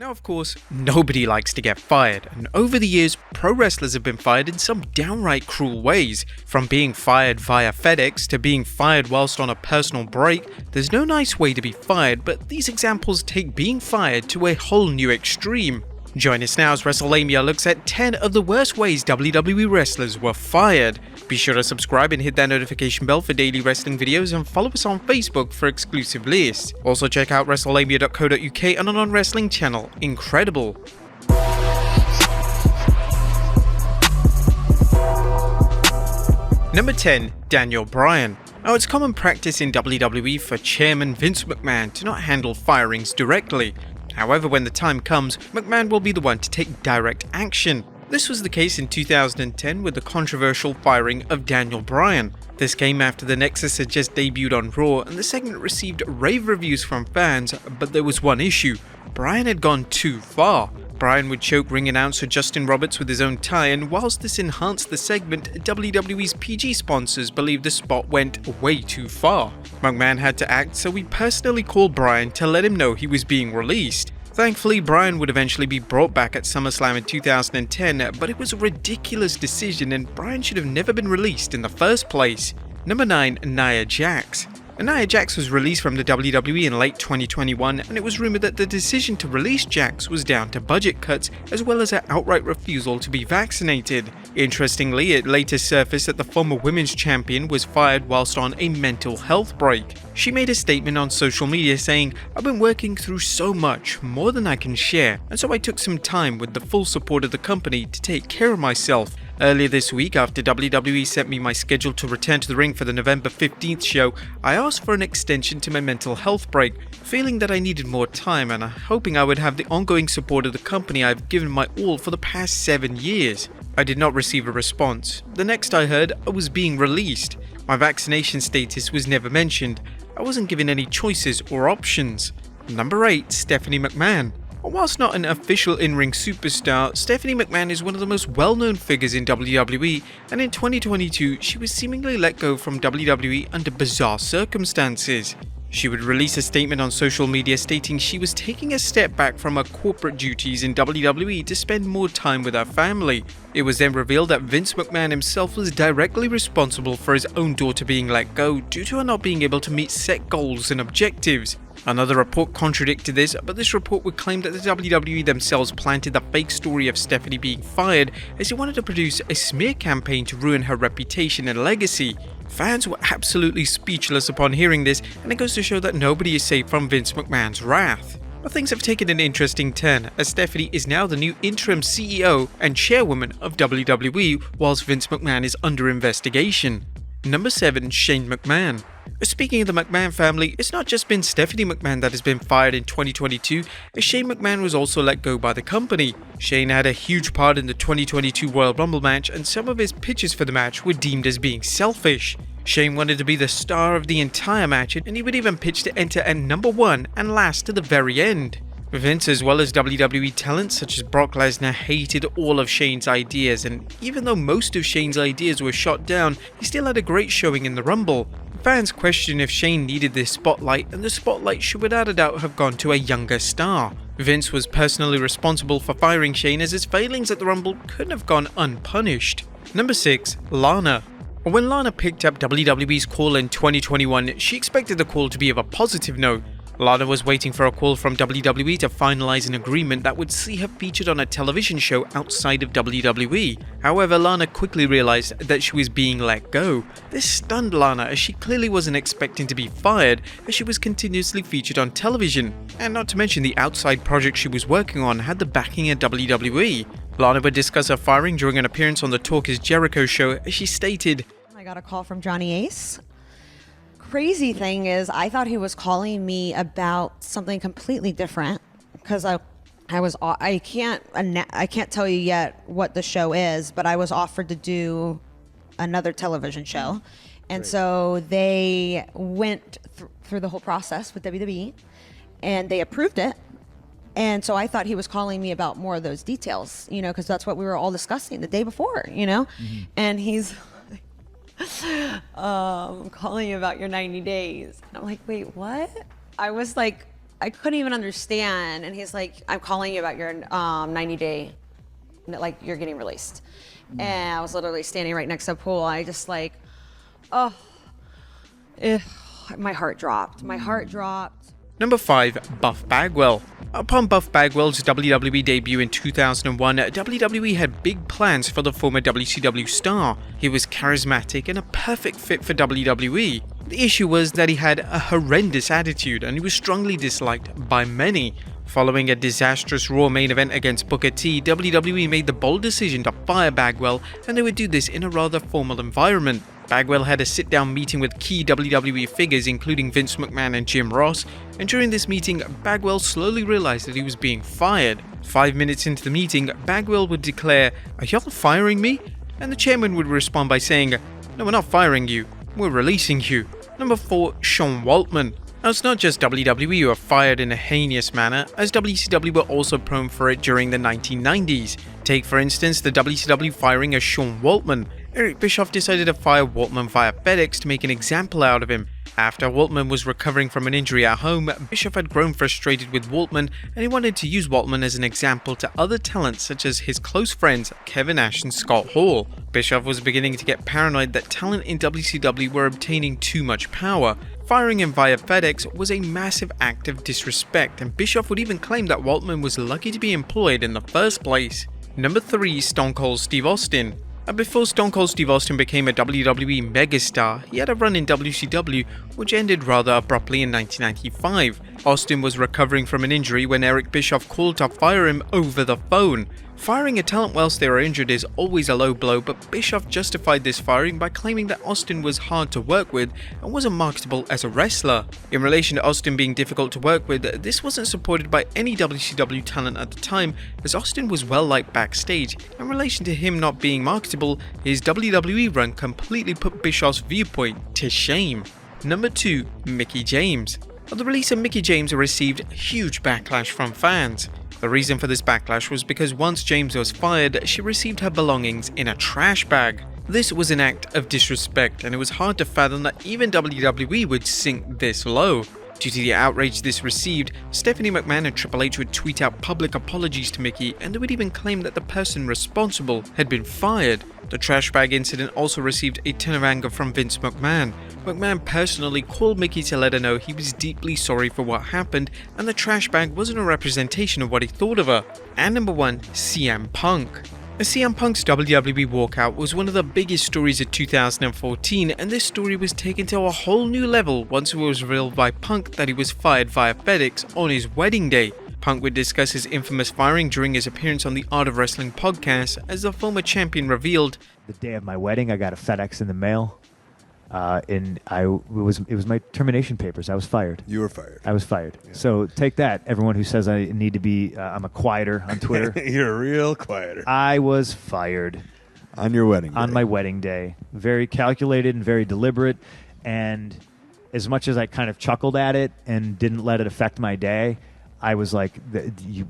Now, of course, nobody likes to get fired, and over the years, pro wrestlers have been fired in some downright cruel ways. From being fired via FedEx to being fired whilst on a personal break, there's no nice way to be fired, but these examples take being fired to a whole new extreme. Join us now as Wrestlelamia looks at 10 of the worst ways WWE wrestlers were fired. Be sure to subscribe and hit that notification bell for daily wrestling videos, and follow us on Facebook for exclusive lists. Also check out Wrestlelamia.co.uk and our non-wrestling channel, Incredible. Number 10. Daniel Bryan. Now, it's common practice in WWE for Chairman Vince McMahon to not handle firings directly. However, when the time comes, McMahon will be the one to take direct action. This was the case in 2010 with the controversial firing of Daniel Bryan. This came after the Nexus had just debuted on Raw, and the segment received rave reviews from fans, but there was one issue: Bryan had gone too far. Bryan would choke ring announcer Justin Roberts with his own tie, and whilst this enhanced the segment, WWE's PG sponsors believed the spot went way too far. McMahon had to act, so we personally called Bryan to let him know he was being released. Thankfully, Bryan would eventually be brought back at SummerSlam in 2010, but it was a ridiculous decision and Bryan should have never been released in the first place. Number 9. Nia Jax. Nia Jax was released from the WWE in late 2021, and it was rumored that the decision to release Jax was down to budget cuts as well as her outright refusal to be vaccinated. Interestingly, it later surfaced that the former women's champion was fired whilst on a mental health break. She made a statement on social media saying, "I've been working through so much, more than I can share, and so I took some time with the full support of the company to take care of myself." Earlier this week, after WWE sent me my schedule to return to the ring for the November 15th show, I asked for an extension to my mental health break, feeling that I needed more time and hoping I would have the ongoing support of the company I've given my all for the past 7 years. I did not receive a response. The next I heard, I was being released. My vaccination status was never mentioned. I wasn't given any choices or options. Number 8. Stephanie McMahon. Whilst not an official in-ring superstar, Stephanie McMahon is one of the most well-known figures in WWE, and in 2022, she was seemingly let go from WWE under bizarre circumstances. She would release a statement on social media stating she was taking a step back from her corporate duties in WWE to spend more time with her family. It was then revealed that Vince McMahon himself was directly responsible for his own daughter being let go due to her not being able to meet set goals and objectives. Another report contradicted this, but this report would claim that the WWE themselves planted the fake story of Stephanie being fired as they wanted to produce a smear campaign to ruin her reputation and legacy. Fans were absolutely speechless upon hearing this, and it goes to show that nobody is safe from Vince McMahon's wrath. But things have taken an interesting turn, as Stephanie is now the new interim CEO and chairwoman of WWE, whilst Vince McMahon is under investigation. Number 7. Shane McMahon. Speaking of the McMahon family, it's not just been Stephanie McMahon that has been fired in 2022, as Shane McMahon was also let go by the company. Shane had a huge part in the 2022 Royal Rumble match, and some of his pitches for the match were deemed as being selfish. Shane wanted to be the star of the entire match, and he would even pitch to enter at number 1 and last to the very end. Vince, as well as WWE talents such as Brock Lesnar, hated all of Shane's ideas, and even though most of Shane's ideas were shot down, he still had a great showing in the Rumble. Fans question if Shane needed this spotlight, and the spotlight should without a doubt have gone to a younger star. Vince was personally responsible for firing Shane, as his failings at the Rumble couldn't have gone unpunished. Number 6. Lana. When Lana picked up WWE's call in 2021, she expected the call to be of a positive note. Lana was waiting for a call from WWE to finalize an agreement that would see her featured on a television show outside of WWE. However, Lana quickly realized that she was being let go. This stunned Lana, as she clearly wasn't expecting to be fired, as she was continuously featured on television. And not to mention the outside project she was working on had the backing of WWE. Lana would discuss her firing during an appearance on the Talk Is Jericho show, as she stated, "I got a call from Johnny Ace. Crazy thing is, I thought he was calling me about something completely different, because I can't tell you yet what the show is, but I was offered to do another television show, and so they went through the whole process with WWE, and they approved it. And so I thought he was calling me about more of those details, because that's what we were all discussing the day before, And he's calling you about your 90 days. And I'm like, wait, what? I was like I couldn't even understand. And he's like, I'm calling you about your 90-day, like you're getting released. And I was literally standing right next to a pool. I just like, my heart dropped. My heart dropped. Number 5. Buff Bagwell. Upon Buff Bagwell's WWE debut in 2001, WWE had big plans for the former WCW star. He was charismatic and a perfect fit for WWE. The issue was that he had a horrendous attitude and he was strongly disliked by many. Following a disastrous Raw main event against Booker T, WWE made the bold decision to fire Bagwell, and they would do this in a rather formal environment. Bagwell had a sit-down meeting with key WWE figures including Vince McMahon and Jim Ross, and during this meeting, Bagwell slowly realized that he was being fired. 5 minutes into the meeting, Bagwell would declare, "Are y'all firing me?" And the chairman would respond by saying, "No, we're not firing you, we're releasing you." Number 4. Sean Waltman. Now, it's not just WWE who are fired in a heinous manner, as WCW were also prone for it during the 1990s. Take for instance the WCW firing of Sean Waltman. Eric Bischoff decided to fire Waltman via FedEx to make an example out of him. After Waltman was recovering from an injury at home, Bischoff had grown frustrated with Waltman and he wanted to use Waltman as an example to other talents such as his close friends Kevin Nash and Scott Hall. Bischoff was beginning to get paranoid that talent in WCW were obtaining too much power. Firing him via FedEx was a massive act of disrespect, and Bischoff would even claim that Waltman was lucky to be employed in the first place. Number 3. Stone Cold Steve Austin. Before Stone Cold Steve Austin became a WWE megastar, he had a run in WCW which ended rather abruptly in 1995. Austin was recovering from an injury when Eric Bischoff called to fire him over the phone. Firing a talent whilst they are injured is always a low blow, but Bischoff justified this firing by claiming that Austin was hard to work with and wasn't marketable as a wrestler. In relation to Austin being difficult to work with, this wasn't supported by any WCW talent at the time, as Austin was well liked backstage. In relation to him not being marketable, his WWE run completely put Bischoff's viewpoint to shame. Number 2. Mickie James. The release of Mickie James received huge backlash from fans. The reason for this backlash was because once James was fired, she received her belongings in a trash bag. This was an act of disrespect, and it was hard to fathom that even WWE would sink this low. Due to the outrage this received, Stephanie McMahon and Triple H would tweet out public apologies to Mickie, and they would even claim that the person responsible had been fired. The trash bag incident also received a ton of anger from Vince McMahon. McMahon personally called Mickie to let her know he was deeply sorry for what happened, and the trash bag wasn't a representation of what he thought of her. And number 1. CM Punk. CM Punk's WWE walkout was one of the biggest stories of 2014, and this story was taken to a whole new level once it was revealed by Punk that he was fired via FedEx on his wedding day. Punk would discuss his infamous firing during his appearance on the Art of Wrestling podcast, as the former champion revealed, "The day of my wedding, I got a FedEx in the mail, and it was my termination papers. I was fired. You were fired. I was fired. Yeah. So take that, everyone who says I need to be, I'm a quieter on Twitter. You're a real quieter. I was fired On your wedding day. on my wedding day. Very calculated and very deliberate, and as much as I kind of chuckled at it and didn't let it affect my day, I was like,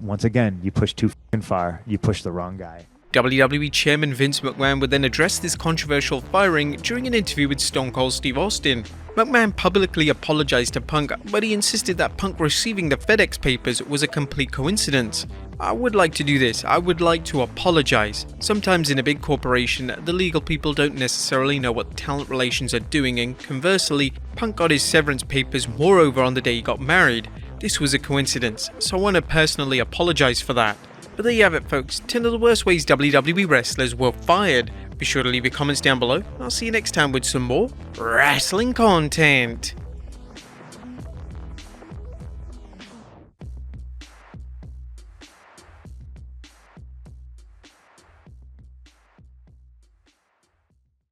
once again, you pushed too fucking far. You pushed the wrong guy." WWE Chairman Vince McMahon would then address this controversial firing during an interview with Stone Cold Steve Austin. McMahon publicly apologized to Punk, but he insisted that Punk receiving the FedEx papers was a complete coincidence. "I would like to do this. I would like to apologize. Sometimes in a big corporation, the legal people don't necessarily know what talent relations are doing, and conversely, Punk got his severance papers moreover on the day he got married. This was a coincidence, so I want to personally apologize for that." But there you have it, folks. 10 of the worst ways WWE wrestlers were fired. Be sure to leave your comments down below. I'll see you next time with some more wrestling content.